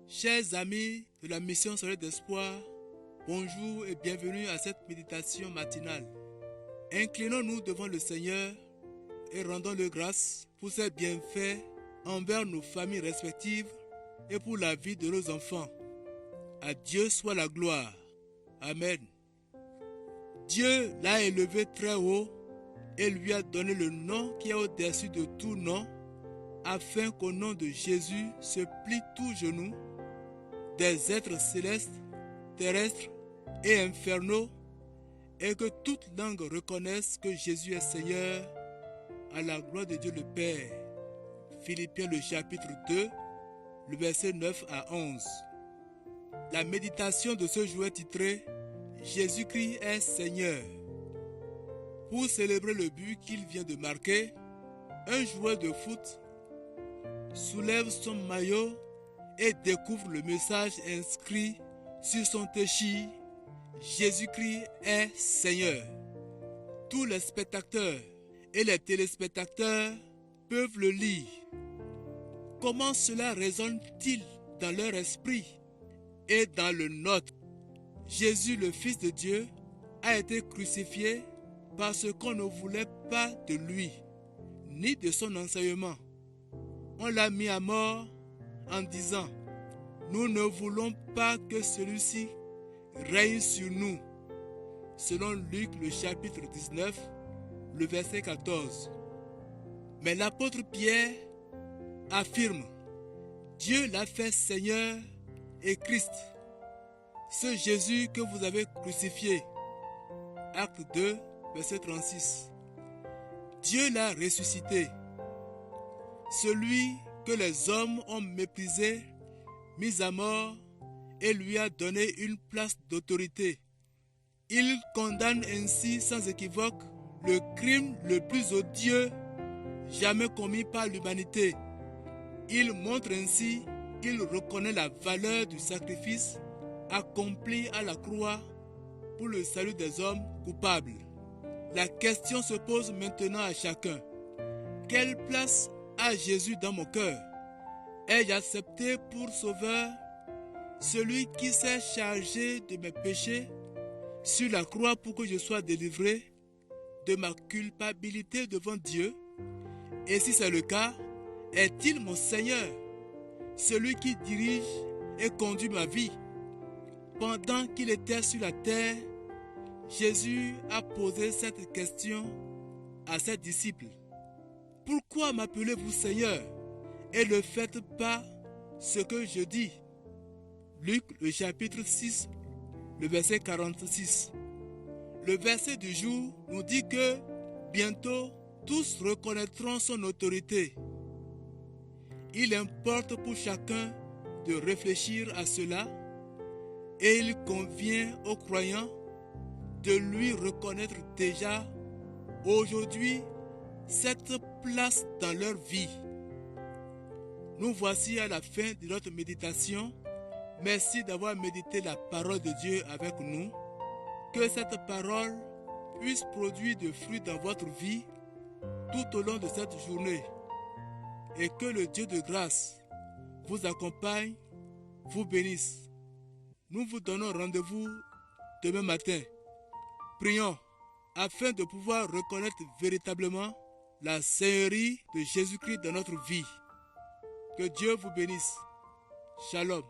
Chers amis de la mission Soleil d'Espoir, bonjour et bienvenue à cette méditation matinale. Inclinons-nous devant le Seigneur et rendons-le grâce pour ses bienfaits envers nos familles respectives et pour la vie de nos enfants. À Dieu soit la gloire. Amen. Dieu l'a élevé très haut et lui a donné le nom qui est au-dessus de tout nom, afin qu'au nom de Jésus se plie tout genou, des êtres célestes, terrestres et infernaux, et que toute langue reconnaisse que Jésus est Seigneur, à la gloire de Dieu le Père. Philippiens le chapitre 2, le verset 9 à 11. La méditation de ce jour est titrée « Jésus-Christ est Seigneur ». Pour célébrer le but qu'il vient de marquer, un joueur de foot soulève son maillot et découvre le message inscrit sur son téchi « Jésus-Christ est Seigneur ». Tous les spectateurs et les téléspectateurs peuvent le lire. Comment cela résonne-t-il dans leur esprit et dans le nôtre? Jésus, le Fils de Dieu, a été crucifié parce qu'on ne voulait pas de lui, ni de son enseignement. On l'a mis à mort en disant « Nous ne voulons pas que celui-ci règne sur nous », selon Luc le chapitre 19, le verset 14. Mais l'apôtre Pierre affirme « Dieu l'a fait Seigneur et Christ, ce Jésus que vous avez crucifié ». Acte 2, verset 36. Dieu l'a ressuscité. Celui que les hommes ont méprisé, mis à mort et lui a donné une place d'autorité. Il condamne ainsi sans équivoque le crime le plus odieux jamais commis par l'humanité. Il montre ainsi qu'il reconnaît la valeur du sacrifice accompli à la croix pour le salut des hommes coupables. La question se pose maintenant à chacun. Quelle place a Jésus dans mon cœur? Ai-je accepté pour sauveur celui qui s'est chargé de mes péchés sur la croix pour que je sois délivré de ma culpabilité devant Dieu? Et si c'est le cas, est-il mon Seigneur, celui qui dirige et conduit ma vie? Pendant qu'il était sur la terre, Jésus a posé cette question à ses disciples. Pourquoi m'appelez-vous Seigneur et ne faites pas ce que je dis? Luc le chapitre 6, le verset 46. Le verset du jour nous dit que bientôt tous reconnaîtront son autorité. Il importe pour chacun de réfléchir à cela et il convient aux croyants de lui reconnaître déjà aujourd'hui cette place dans leur vie. Nous voici à la fin de notre méditation. Merci d'avoir médité la parole de Dieu avec nous. Que cette parole puisse produire des fruits dans votre vie tout au long de cette journée. Et que le Dieu de grâce vous accompagne, vous bénisse. Nous vous donnons rendez-vous demain matin. Prions afin de pouvoir reconnaître véritablement la Seigneurie de Jésus-Christ dans notre vie. Que Dieu vous bénisse. Shalom.